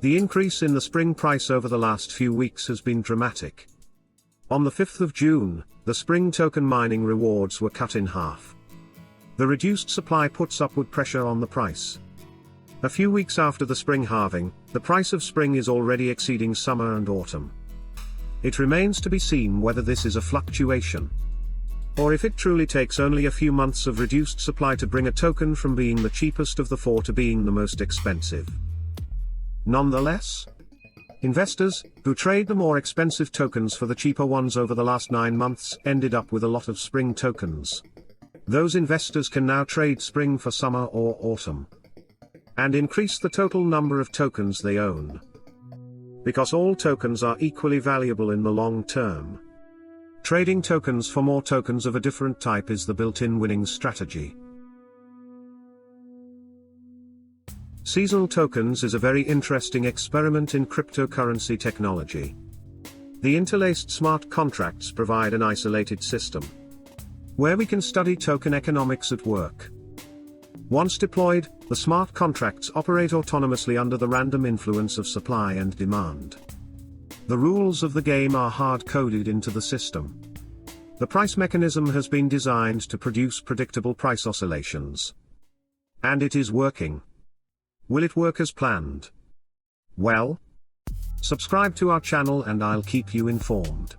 The increase in the spring price over the last few weeks has been dramatic. On the 5th of June, the spring token mining rewards were cut in half. The reduced supply puts upward pressure on the price. A few weeks after the spring halving, the price of spring is already exceeding summer and autumn. It remains to be seen whether this is a fluctuation, or if it truly takes only a few months of reduced supply to bring a token from being the cheapest of the four to being the most expensive. Nonetheless, investors, who trade the more expensive tokens for the cheaper ones over the last 9 months, ended up with a lot of spring tokens. Those investors can now trade spring for summer or autumn, and increase the total number of tokens they own. Because all tokens are equally valuable in the long term, trading tokens for more tokens of a different type is the built-in winning strategy. Seasonal tokens is a very interesting experiment in cryptocurrency technology. The interlaced smart contracts provide an isolated system where we can study token economics at work. Once deployed, the smart contracts operate autonomously under the random influence of supply and demand. The rules of the game are hard-coded into the system. The price mechanism has been designed to produce predictable price oscillations. And it is working. Will it work as planned? Well, subscribe to our channel and I'll keep you informed.